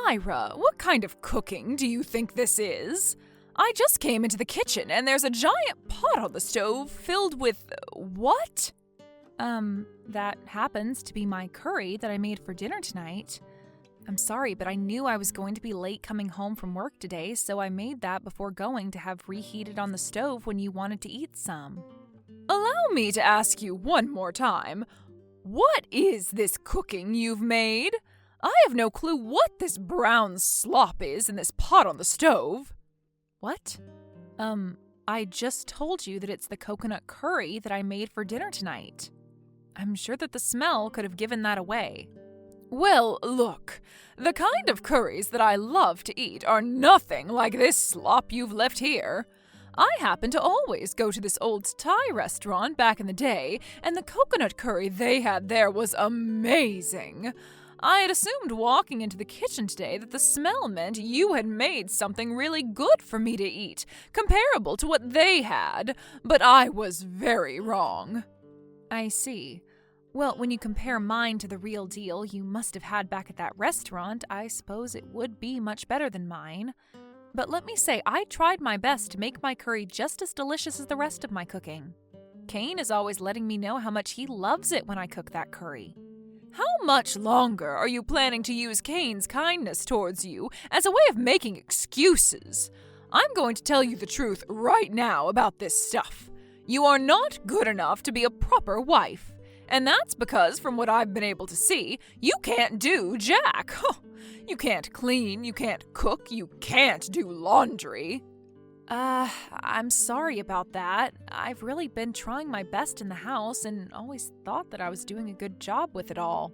Myra, what kind of cooking do you think this is? I just came into the kitchen and there's a giant pot on the stove filled with… what? That happens to be my curry that I made for dinner tonight. I'm sorry, but I knew I was going to be late coming home from work today, so I made that before going to have reheated on the stove when you wanted to eat some. Allow me to ask you one more time. What is this cooking you've made? I have no clue what this brown slop is in this pot on the stove. What? I just told you that it's the coconut curry that I made for dinner tonight. I'm sure that the smell could have given that away. Well, look, the kind of curries that I love to eat are nothing like this slop you've left here. I happen to always go to this old Thai restaurant back in the day, and the coconut curry they had there was amazing. I had assumed walking into the kitchen today that the smell meant you had made something really good for me to eat, comparable to what they had, but I was very wrong. I see. Well, when you compare mine to the real deal you must have had back at that restaurant, I suppose it would be much better than mine. But let me say, I tried my best to make my curry just as delicious as the rest of my cooking. Cain is always letting me know how much he loves it when I cook that curry. How much longer are you planning to use Cain's kindness towards you as a way of making excuses? I'm going to tell you the truth right now about this stuff. You are not good enough to be a proper wife. And that's because, from what I've been able to see, you can't do jack. You can't clean, you can't cook, you can't do laundry. I'm sorry about that. I've really been trying my best in the house and always thought that I was doing a good job with it all.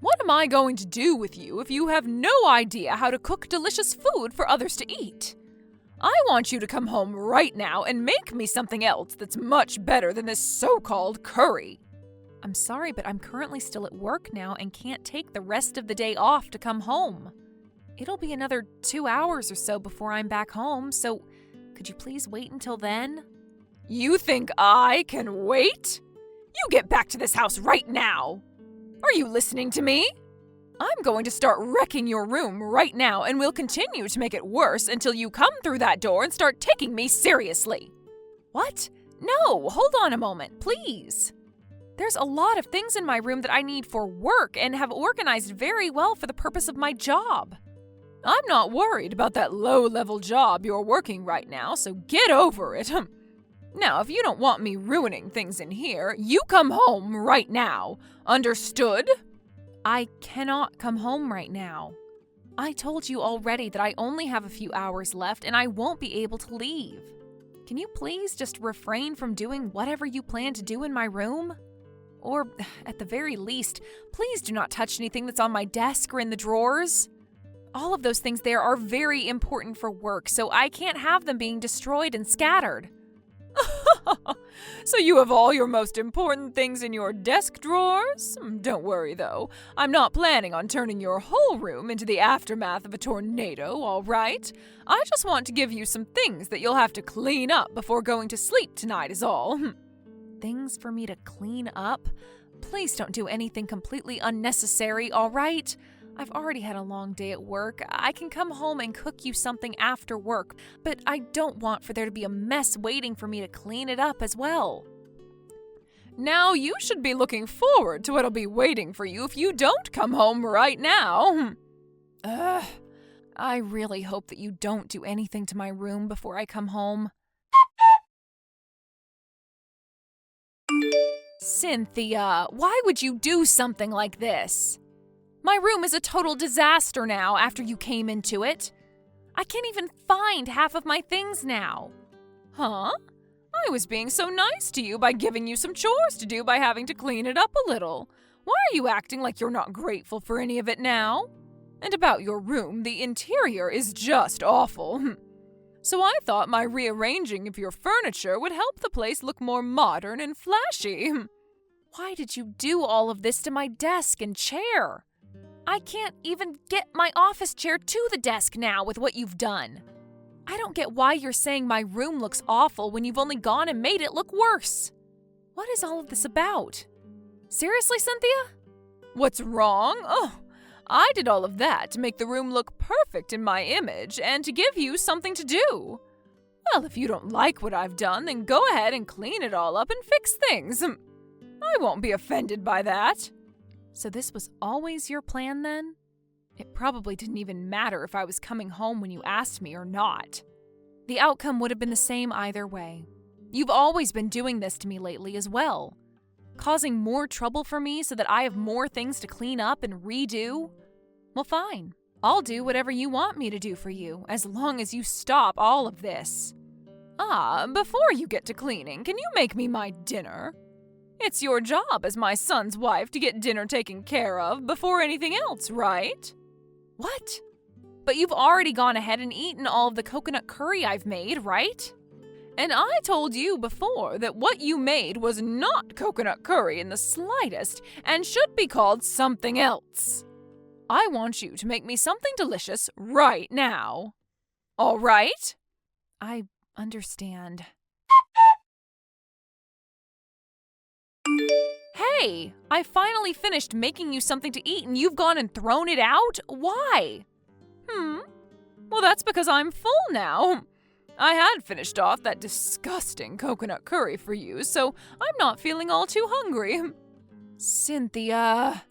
What am I going to do with you if you have no idea how to cook delicious food for others to eat? I want you to come home right now and make me something else that's much better than this so-called curry. I'm sorry, but I'm currently still at work now and can't take the rest of the day off to come home. It'll be another 2 hours or so before I'm back home, so could you please wait until then? You think I can wait? You get back to this house right now! Are you listening to me? I'm going to start wrecking your room right now, and we'll continue to make it worse until you come through that door and start taking me seriously. What? No, hold on a moment, please. There's a lot of things in my room that I need for work and have organized very well for the purpose of my job. I'm not worried about that low-level job you're working right now, so get over it. Now, if you don't want me ruining things in here, you come home right now. Understood? I cannot come home right now. I told you already that I only have a few hours left and I won't be able to leave. Can you please just refrain from doing whatever you plan to do in my room? Or, at the very least, please do not touch anything that's on my desk or in the drawers. All of those things there are very important for work, so I can't have them being destroyed and scattered. So you have all your most important things in your desk drawers? Don't worry, though. I'm not planning on turning your whole room into the aftermath of a tornado, all right? I just want to give you some things that you'll have to clean up before going to sleep tonight is all. Things for me to clean up? Please don't do anything completely unnecessary, all right? I've already had a long day at work. I can come home and cook you something after work, but I don't want for there to be a mess waiting for me to clean it up as well. Now you should be looking forward to what'll be waiting for you if you don't come home right now. I really hope that you don't do anything to my room before I come home. Cynthia, why would you do something like this? My room is a total disaster now after you came into it. I can't even find half of my things now. Huh? I was being so nice to you by giving you some chores to do by having to clean it up a little. Why are you acting like you're not grateful for any of it now? And about your room, the interior is just awful. So I thought my rearranging of your furniture would help the place look more modern and flashy. Why did you do all of this to my desk and chair? I can't even get my office chair to the desk now with what you've done. I don't get why you're saying my room looks awful when you've only gone and made it look worse. What is all of this about? Seriously, Cynthia? What's wrong? Oh, I did all of that to make the room look perfect in my image and to give you something to do. Well, if you don't like what I've done, then go ahead and clean it all up and fix things. I won't be offended by that. So this was always your plan then? It probably didn't even matter if I was coming home when you asked me or not. The outcome would have been the same either way. You've always been doing this to me lately as well. Causing more trouble for me so that I have more things to clean up and redo? Well, fine. I'll do whatever you want me to do for you, as long as you stop all of this. Before you get to cleaning, can you make me my dinner? It's your job as my son's wife to get dinner taken care of before anything else, right? What? But you've already gone ahead and eaten all of the coconut curry I've made, right? And I told you before that what you made was not coconut curry in the slightest and should be called something else. I want you to make me something delicious right now. All right? I understand. Hey, I finally finished making you something to eat and you've gone and thrown it out? Why? Well, that's because I'm full now. I had finished off that disgusting coconut curry for you, so I'm not feeling all too hungry. Cynthia,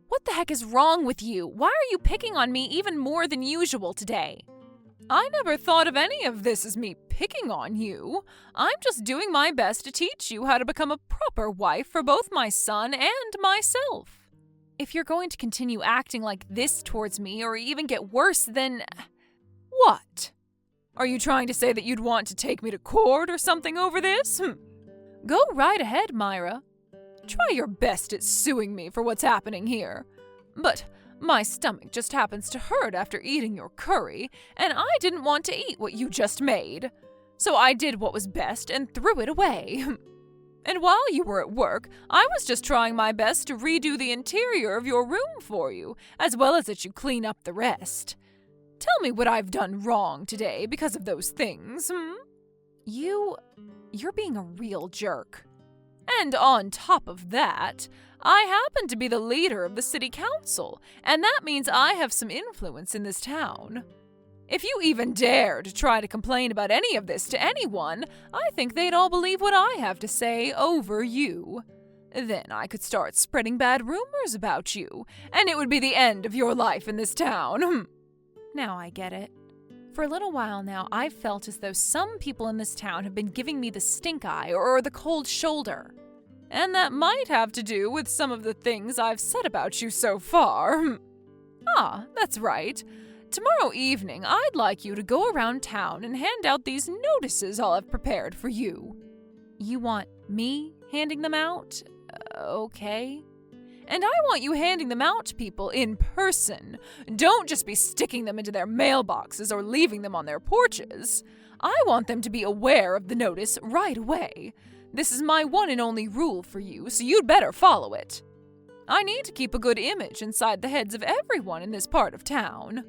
what the heck is wrong with you? Why are you picking on me even more than usual today? I never thought of any of this as me picking on you. I'm just doing my best to teach you how to become a proper wife for both my son and myself. If you're going to continue acting like this towards me or even get worse, then... What? Are you trying to say that you'd want to take me to court or something over this? Go right ahead, Myra. Try your best at suing me for what's happening here. But my stomach just happens to hurt after eating your curry, and I didn't want to eat what you just made. So I did what was best and threw it away. And while you were at work, I was just trying my best to redo the interior of your room for you, as well as that you clean up the rest. Tell me what I've done wrong today because of those things, You're being a real jerk. And on top of that, I happen to be the leader of the city council, and that means I have some influence in this town. If you even dare to try to complain about any of this to anyone, I think they'd all believe what I have to say over you. Then I could start spreading bad rumors about you, and it would be the end of your life in this town. Now I get it. For a little while now, I've felt as though some people in this town have been giving me the stink eye or the cold shoulder. And that might have to do with some of the things I've said about you so far. That's right. Tomorrow evening, I'd like you to go around town and hand out these notices I'll have prepared for you. You want me handing them out? Okay. And I want you handing them out to people in person. Don't just be sticking them into their mailboxes or leaving them on their porches. I want them to be aware of the notice right away. This is my one and only rule for you, so you'd better follow it. I need to keep a good image inside the heads of everyone in this part of town.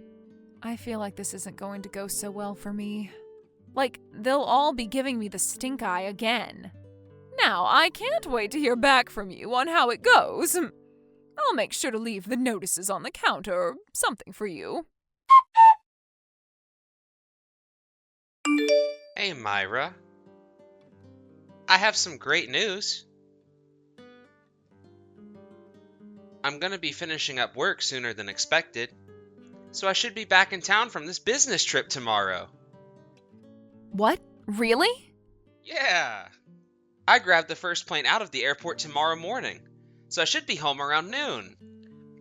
I feel like this isn't going to go so well for me. Like, they'll all be giving me the stink eye again. Now, I can't wait to hear back from you on how it goes. I'll make sure to leave the notices on the counter or something for you. Hey, Myra. I have some great news. I'm gonna be finishing up work sooner than expected, so I should be back in town from this business trip tomorrow. What? Really? Yeah! I grabbed the first plane out of the airport tomorrow morning, so I should be home around noon.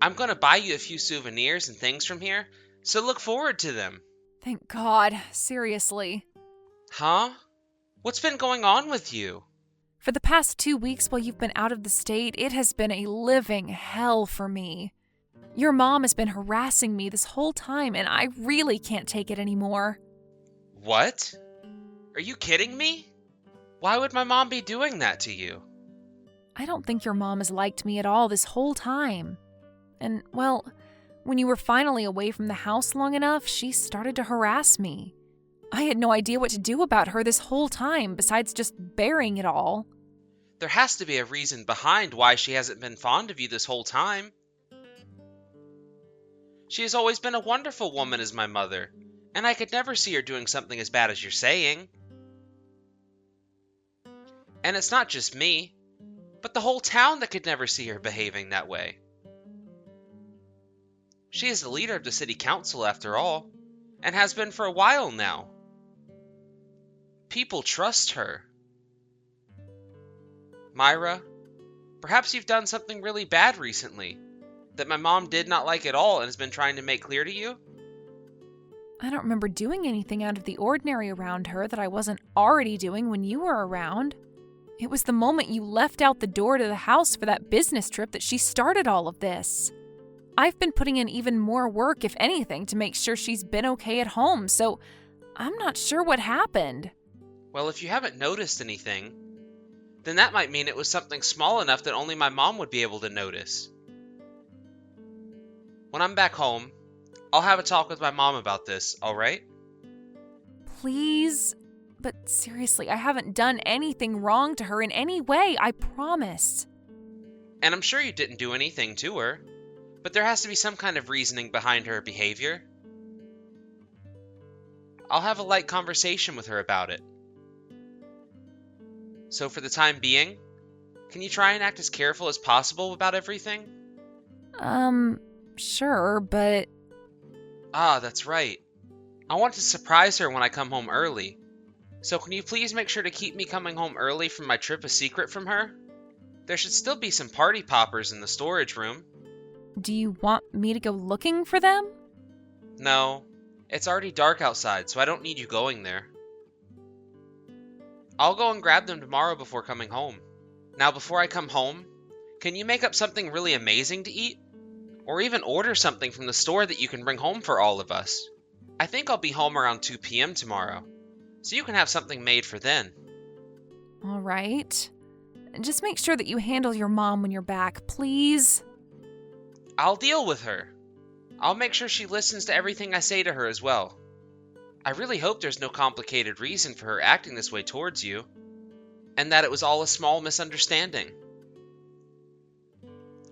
I'm gonna buy you a few souvenirs and things from here, so look forward to them. Thank God, seriously. Huh? What's been going on with you? For the past 2 weeks while you've been out of the state, it has been a living hell for me. Your mom has been harassing me this whole time, and I really can't take it anymore. What? Are you kidding me? Why would my mom be doing that to you? I don't think your mom has liked me at all this whole time. And, well, when you were finally away from the house long enough, she started to harass me. I had no idea what to do about her this whole time, besides just bearing it all. There has to be a reason behind why she hasn't been fond of you this whole time. She has always been a wonderful woman as my mother, and I could never see her doing something as bad as you're saying. And it's not just me, but the whole town that could never see her behaving that way. She is the leader of the city council after all, and has been for a while now. People trust her. Myra, perhaps you've done something really bad recently, that my mom did not like at all and has been trying to make clear to you? I don't remember doing anything out of the ordinary around her that I wasn't already doing when you were around. It was the moment you left out the door to the house for that business trip that she started all of this. I've been putting in even more work, if anything, to make sure she's been okay at home, so I'm not sure what happened. Well, if you haven't noticed anything, then that might mean it was something small enough that only my mom would be able to notice. When I'm back home, I'll have a talk with my mom about this, alright? Please? But seriously, I haven't done anything wrong to her in any way, I promise. And I'm sure you didn't do anything to her, but there has to be some kind of reasoning behind her behavior. I'll have a light conversation with her about it. So for the time being, can you try and act as careful as possible about everything? Sure, but... Ah, that's right. I want to surprise her when I come home early. So can you please make sure to keep me coming home early from my trip a secret from her? There should still be some party poppers in the storage room. Do you want me to go looking for them? No, it's already dark outside, so I don't need you going there. I'll go and grab them tomorrow before coming home. Now, before I come home, can you make up something really amazing to eat? Or even order something from the store that you can bring home for all of us. I think I'll be home around 2 p.m. tomorrow, so you can have something made for then. All right. Just make sure that you handle your mom when you're back, please. I'll deal with her. I'll make sure she listens to everything I say to her as well. I really hope there's no complicated reason for her acting this way towards you, and that it was all a small misunderstanding.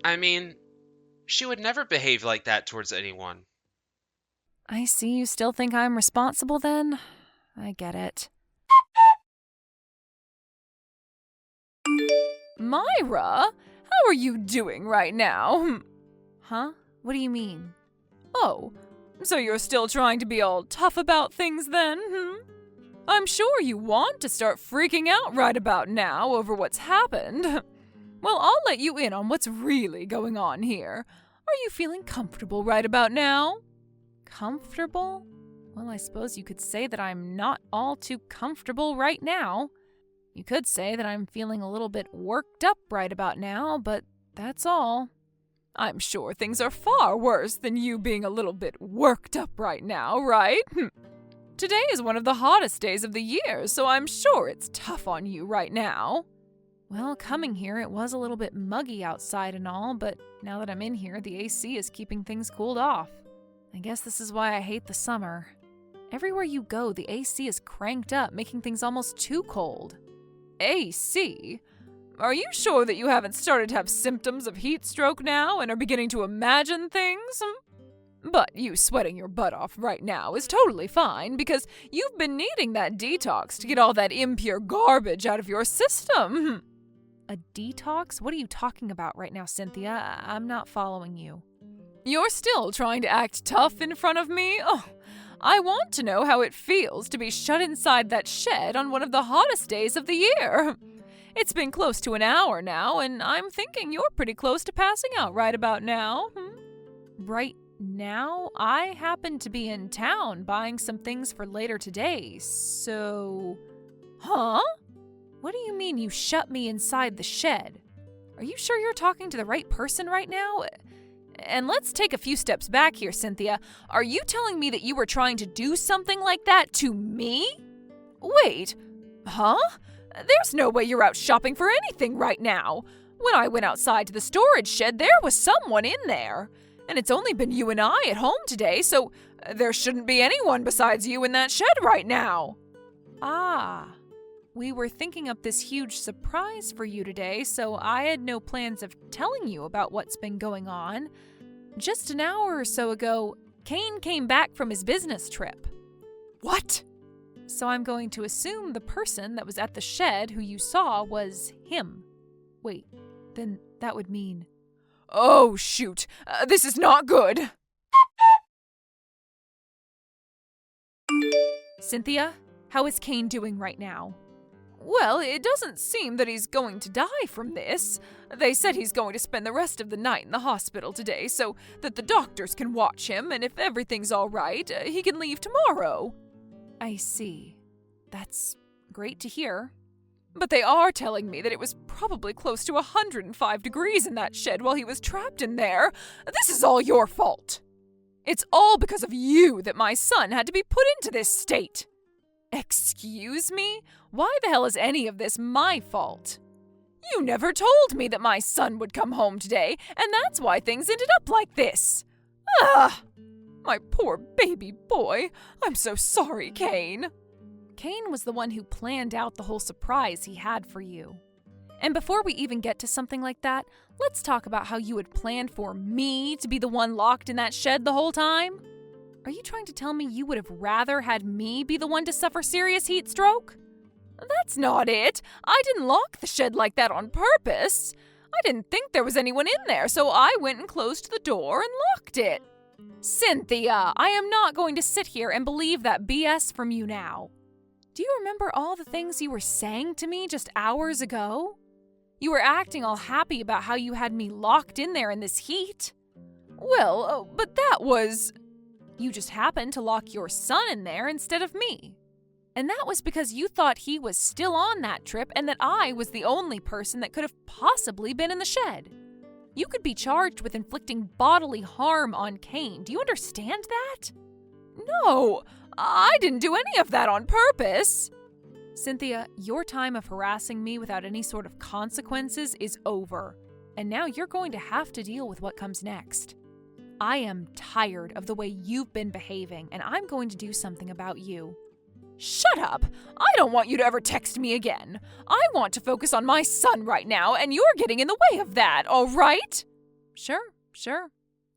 I mean, she would never behave like that towards anyone. I see you still think I'm responsible then. I get it. Myra, how are you doing right now? Huh? What do you mean? Oh, so you're still trying to be all tough about things then, I'm sure you want to start freaking out right about now over what's happened. Well, I'll let you in on what's really going on here. Are you feeling comfortable right about now? Comfortable? Well, I suppose you could say that I'm not all too comfortable right now. You could say that I'm feeling a little bit worked up right about now, but that's all. I'm sure things are far worse than you being a little bit worked up right now, right? Today is one of the hottest days of the year, so I'm sure it's tough on you right now. Well, coming here, it was a little bit muggy outside and all, but now that I'm in here, the AC is keeping things cooled off. I guess this is why I hate the summer. Everywhere you go, the AC is cranked up, making things almost too cold. AC? Are you sure that you haven't started to have symptoms of heat stroke now and are beginning to imagine things? But you sweating your butt off right now is totally fine because you've been needing that detox to get all that impure garbage out of your system. A detox? What are you talking about right now, Cynthia? I'm not following you. You're still trying to act tough in front of me? Oh, I want to know how it feels to be shut inside that shed on one of the hottest days of the year. It's been close to an hour now, and I'm thinking you're pretty close to passing out right about now. Right now? I happen to be in town buying some things for later today, so... Huh? What do you mean you shut me inside the shed? Are you sure you're talking to the right person right now? And let's take a few steps back here, Cynthia. Are you telling me that you were trying to do something like that to me? Wait, huh? There's no way you're out shopping for anything right now. When I went outside to the storage shed, there was someone in there. And it's only been you and I at home today, so there shouldn't be anyone besides you in that shed right now. Ah, we were thinking up this huge surprise for you today, so I had no plans of telling you about what's been going on. Just an hour or so ago, Cain came back from his business trip. What? So I'm going to assume the person that was at the shed who you saw was him. Wait, then that would mean... Oh, shoot. This is not good. Cynthia, how is Cain doing right now? Well, it doesn't seem that he's going to die from this. They said he's going to spend the rest of the night in the hospital today so that the doctors can watch him, and if everything's all right, he can leave tomorrow. I see. That's great to hear. But they are telling me that it was probably close to 105 degrees in that shed while he was trapped in there. This is all your fault. It's all because of you that my son had to be put into this state. Excuse me? Why the hell is any of this my fault? You never told me that my son would come home today, and that's why things ended up like this. Ah! My poor baby boy. I'm so sorry, Cain. Cain was the one who planned out the whole surprise he had for you. And before we even get to something like that, let's talk about how you had planned for me to be the one locked in that shed the whole time. Are you trying to tell me you would have rather had me be the one to suffer serious heat stroke? That's not it. I didn't lock the shed like that on purpose. I didn't think there was anyone in there, so I went and closed the door and locked it. Cynthia, I am not going to sit here and believe that BS from you now. Do you remember all the things you were saying to me just hours ago? You were acting all happy about how you had me locked in there in this heat. Well, but that was... You just happened to lock your son in there instead of me. And that was because you thought he was still on that trip and that I was the only person that could have possibly been in the shed. You could be charged with inflicting bodily harm on Cain. Do you understand that? No, I didn't do any of that on purpose. Cynthia, your time of harassing me without any sort of consequences is over. And now you're going to have to deal with what comes next. I am tired of the way you've been behaving, and I'm going to do something about you. Shut up! I don't want you to ever text me again. I want to focus on my son right now, and you're getting in the way of that, all right? Sure.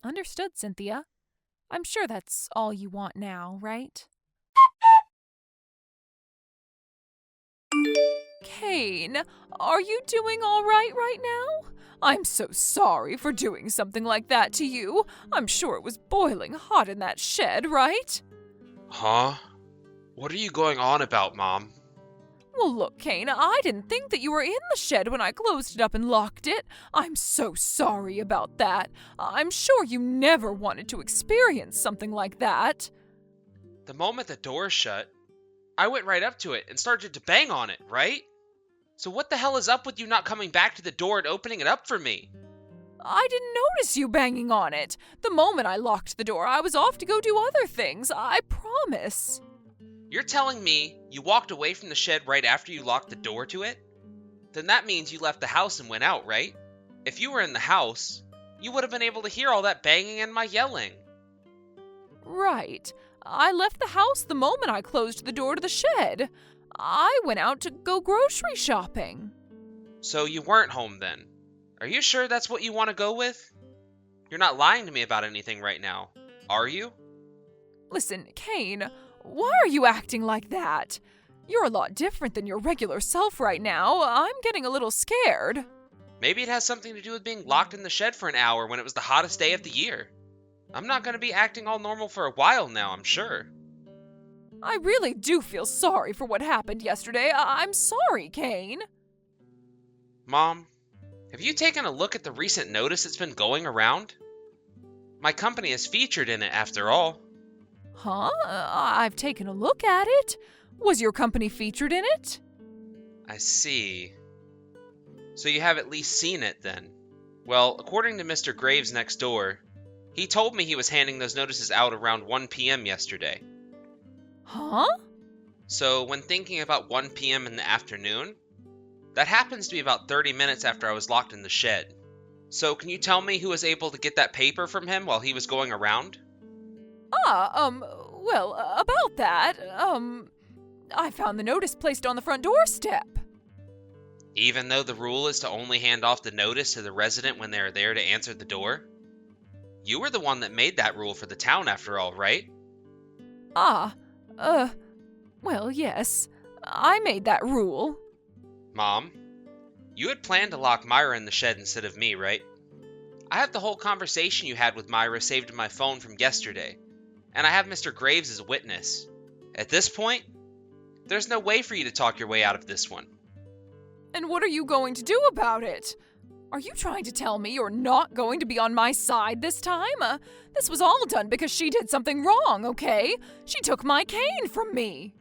Understood, Cynthia. I'm sure that's all you want now, right? Cain, are you doing all right now? I'm so sorry for doing something like that to you. I'm sure it was boiling hot in that shed, right? Huh? What are you going on about, Mom? Well, look, Cain, I didn't think that you were in the shed when I closed it up and locked it. I'm so sorry about that. I'm sure you never wanted to experience something like that. The moment the door shut, I went right up to it and started to bang on it, right? So what the hell is up with you not coming back to the door and opening it up for me? I didn't notice you banging on it. The moment I locked the door, I was off to go do other things, I promise. You're telling me you walked away from the shed right after you locked the door to it? Then that means you left the house and went out, right? If you were in the house, you would have been able to hear all that banging and my yelling. Right. I left the house the moment I closed the door to the shed. I went out to go grocery shopping. So you weren't home then? Are you sure that's what you want to go with? You're not lying to me about anything right now, are you? Listen, Cain, why are you acting like that? You're a lot different than your regular self right now. I'm getting a little scared. Maybe it has something to do with being locked in the shed for an hour when it was the hottest day of the year. I'm not going to be acting all normal for a while now, I'm sure. I really do feel sorry for what happened yesterday. I'm sorry, Cain. Mom, have you taken a look at the recent notice that's been going around? My company is featured in it after all. Huh? I've taken a look at it. Was your company featured in it? I see. So you have at least seen it then. Well, according to Mr. Graves next door, he told me he was handing those notices out around 1 p.m. yesterday. Huh? So when thinking about 1 p.m. in the afternoon, that happens to be about 30 minutes after I was locked in the shed. So can you tell me who was able to get that paper from him while he was going around? Well, about that, I found the notice placed on the front doorstep. Even though the rule is to only hand off the notice to the resident when they are there to answer the door? You were the one that made that rule for the town after all, right? Well, yes. I made that rule. Mom, you had planned to lock Myra in the shed instead of me, right? I have the whole conversation you had with Myra saved in my phone from yesterday, and I have Mr. Graves as a witness. At this point, there's no way for you to talk your way out of this one. And what are you going to do about it? Are you trying to tell me you're not going to be on my side this time? This was all done because she did something wrong, okay? She took my Cain from me.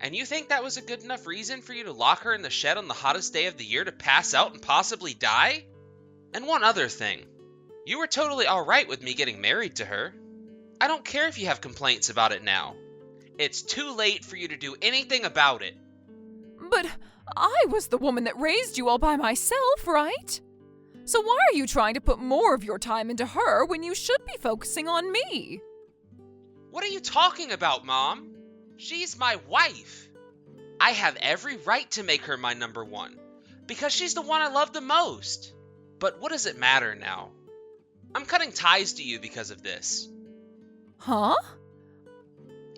And you think that was a good enough reason for you to lock her in the shed on the hottest day of the year to pass out and possibly die? And one other thing. You were totally alright with me getting married to her. I don't care if you have complaints about it now. It's too late for you to do anything about it. But I was the woman that raised you all by myself, right? So why are you trying to put more of your time into her when you should be focusing on me? What are you talking about, Mom? She's my wife. I have every right to make her my number one, because she's the one I love the most. But what does it matter now? I'm cutting ties to you because of this. Huh?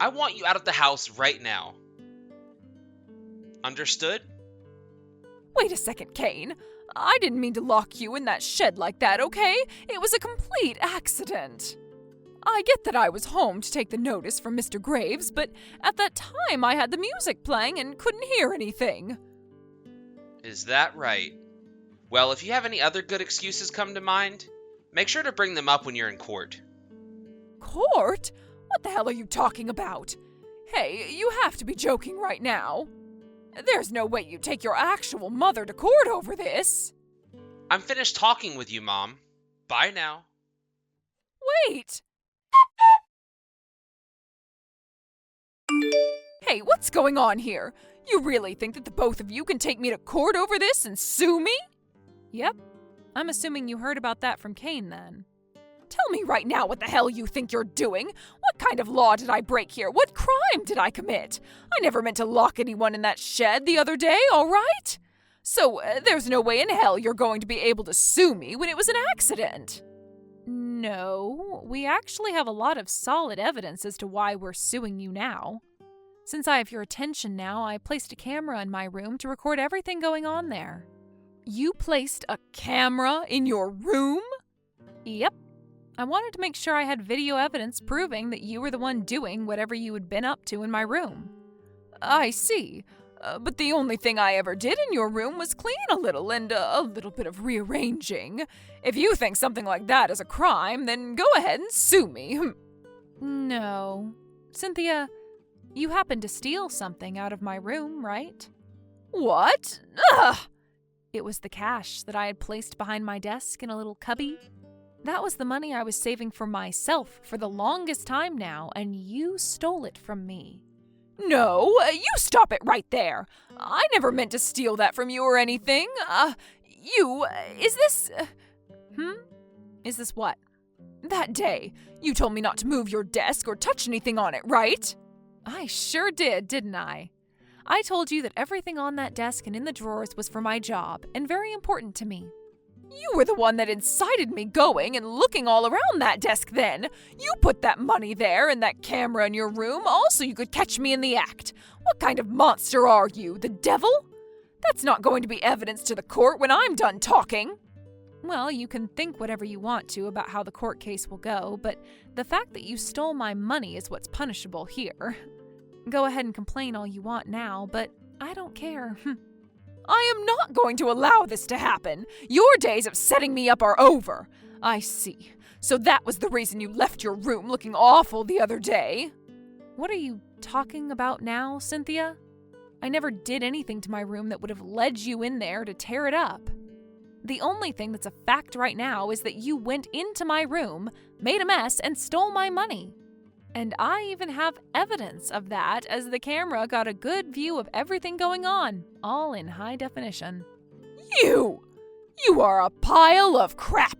I want you out of the house right now. Understood? Wait a second, Cain. I didn't mean to lock you in that shed like that, okay? It was a complete accident. I get that I was home to take the notice from Mr. Graves, but at that time I had the music playing and couldn't hear anything. Is that right? Well, if you have any other good excuses come to mind, make sure to bring them up when you're in court. Court? What the hell are you talking about? Hey, you have to be joking right now. There's no way you'd take your actual mother to court over this. I'm finished talking with you, Mom. Bye now. Wait! Hey, what's going on here? You really think that the both of you can take me to court over this and sue me? Yep. I'm assuming you heard about that from Cain then. Tell me right now what the hell you think you're doing. What kind of law did I break here? What crime did I commit? I never meant to lock anyone in that shed the other day, all right? So there's no way in hell you're going to be able to sue me when it was an accident. No, we actually have a lot of solid evidence as to why we're suing you now. Since I have your attention now, I placed a camera in my room to record everything going on there. You placed a camera in your room? Yep. I wanted to make sure I had video evidence proving that you were the one doing whatever you had been up to in my room. I see. But the only thing I ever did in your room was clean a little and a little bit of rearranging. If you think something like that is a crime, then go ahead and sue me. No. Cynthia, you happened to steal something out of my room, right? What? Ugh! It was the cash that I had placed behind my desk in a little cubby. That was the money I was saving for myself for the longest time now, and you stole it from me. No, you stop it right there. I never meant to steal that from you or anything. Is this... Is this what? That day, you told me not to move your desk or touch anything on it, right? I sure did, didn't I? I told you that everything on that desk and in the drawers was for my job and very important to me. You were the one that incited me going and looking all around that desk then. You put that money there and that camera in your room all so you could catch me in the act. What kind of monster are you, the devil? That's not going to be evidence to the court when I'm done talking. Well, you can think whatever you want to about how the court case will go, but the fact that you stole my money is what's punishable here. Go ahead and complain all you want now, but I don't care. I am not going to allow this to happen. Your days of setting me up are over. I see. So that was the reason you left your room looking awful the other day. What are you talking about now, Cynthia? I never did anything to my room that would have led you in there to tear it up. The only thing that's a fact right now is that you went into my room, made a mess, and stole my money. And I even have evidence of that, as the camera got a good view of everything going on, all in high definition. You are a pile of crap.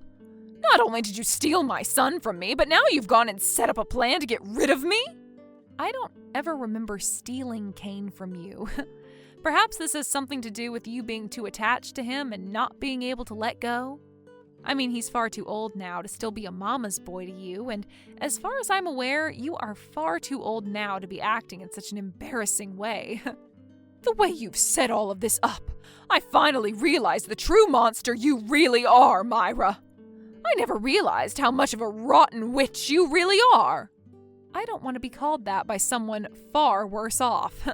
Not only did you steal my son from me, but now you've gone and set up a plan to get rid of me? I don't ever remember stealing Cain from you. Perhaps this has something to do with you being too attached to him and not being able to let go. I mean, he's far too old now to still be a mama's boy to you, and as far as I'm aware, you are far too old now to be acting in such an embarrassing way. The way you've set all of this up, I finally realized the true monster you really are, Myra. I never realized how much of a rotten witch you really are. I don't want to be called that by someone far worse off.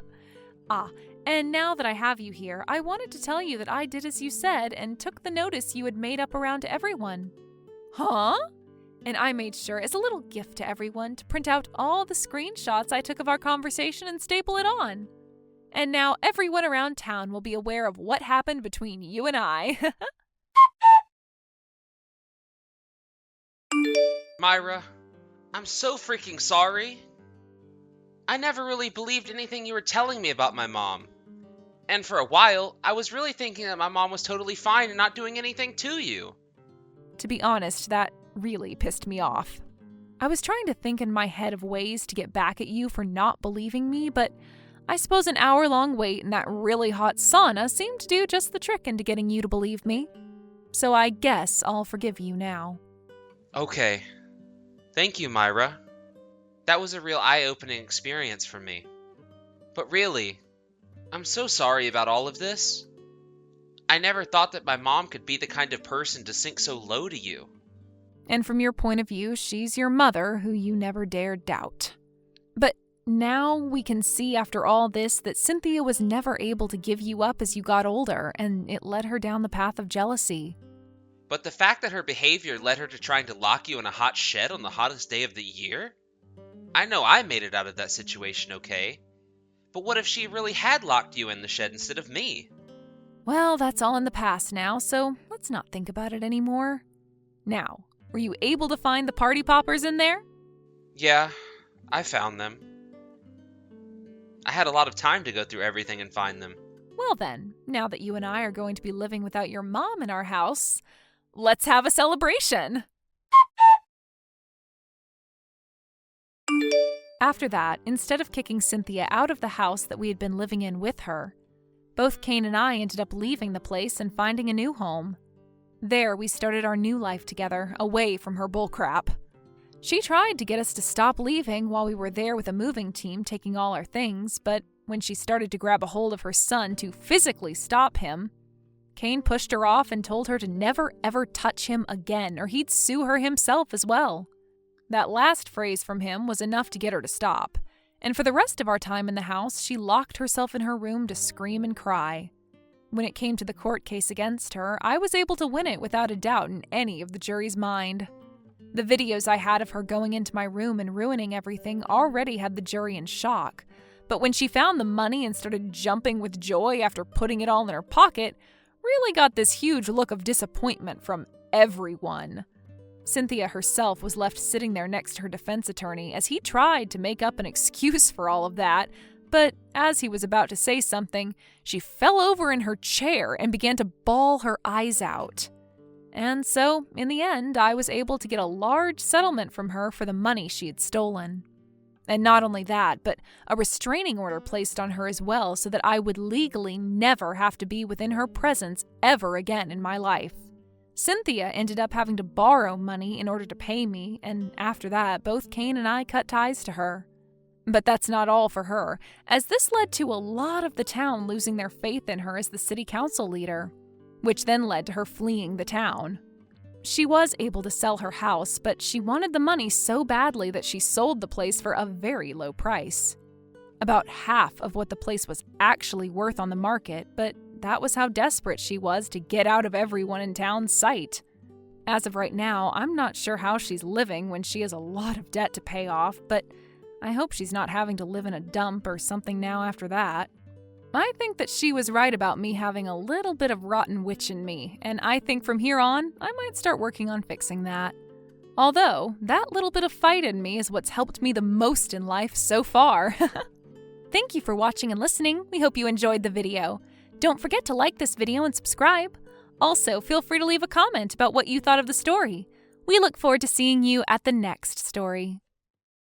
And now that I have you here, I wanted to tell you that I did as you said and took the notice you had made up around to everyone. Huh? And I made sure, as a little gift to everyone, to print out all the screenshots I took of our conversation and staple it on. And now everyone around town will be aware of what happened between you and I. Myra, I'm so freaking sorry. I never really believed anything you were telling me about my mom. And for a while, I was really thinking that my mom was totally fine and not doing anything to you. To be honest, that really pissed me off. I was trying to think in my head of ways to get back at you for not believing me, but I suppose an hour-long wait in that really hot sauna seemed to do just the trick into getting you to believe me. So I guess I'll forgive you now. Okay. Thank you, Myra. That was a real eye-opening experience for me. But really, I'm so sorry about all of this. I never thought that my mom could be the kind of person to sink so low to you. And from your point of view, she's your mother, who you never dared doubt. But now we can see after all this that Cynthia was never able to give you up as you got older, and it led her down the path of jealousy. But the fact that her behavior led her to trying to lock you in a hot shed on the hottest day of the year? I know I made it out of that situation okay. But what if she really had locked you in the shed instead of me? Well, that's all in the past now, so let's not think about it anymore. Now, were you able to find the party poppers in there? Yeah, I found them. I had a lot of time to go through everything and find them. Well then, now that you and I are going to be living without your mom in our house, let's have a celebration! After that, instead of kicking Cynthia out of the house that we had been living in with her, both Cain and I ended up leaving the place and finding a new home. There, we started our new life together, away from her bullcrap. She tried to get us to stop leaving while we were there with a moving team taking all our things, but when she started to grab a hold of her son to physically stop him, Cain pushed her off and told her to never ever touch him again, or he'd sue her himself as well. That last phrase from him was enough to get her to stop, and for the rest of our time in the house, she locked herself in her room to scream and cry. When it came to the court case against her, I was able to win it without a doubt in any of the jury's mind. The videos I had of her going into my room and ruining everything already had the jury in shock, but when she found the money and started jumping with joy after putting it all in her pocket, really got this huge look of disappointment from everyone. Cynthia herself was left sitting there next to her defense attorney as he tried to make up an excuse for all of that, but as he was about to say something, she fell over in her chair and began to bawl her eyes out. And so, in the end, I was able to get a large settlement from her for the money she had stolen. And not only that, but a restraining order placed on her as well so that I would legally never have to be within her presence ever again in my life. Cynthia ended up having to borrow money in order to pay me, and after that, both Cain and I cut ties to her. But that's not all for her, as this led to a lot of the town losing their faith in her as the city council leader, which then led to her fleeing the town. She was able to sell her house, but she wanted the money so badly that she sold the place for a very low price. About half of what the place was actually worth on the market, but that was how desperate she was to get out of everyone in town's sight. As of right now, I'm not sure how she's living when she has a lot of debt to pay off, but I hope she's not having to live in a dump or something now after that. I think that she was right about me having a little bit of rotten witch in me, and I think from here on, I might start working on fixing that. Although, that little bit of fight in me is what's helped me the most in life so far. Thank you for watching and listening. We hope you enjoyed the video. Don't forget to like this video and subscribe. Also, feel free to leave a comment about what you thought of the story. We look forward to seeing you at the next story.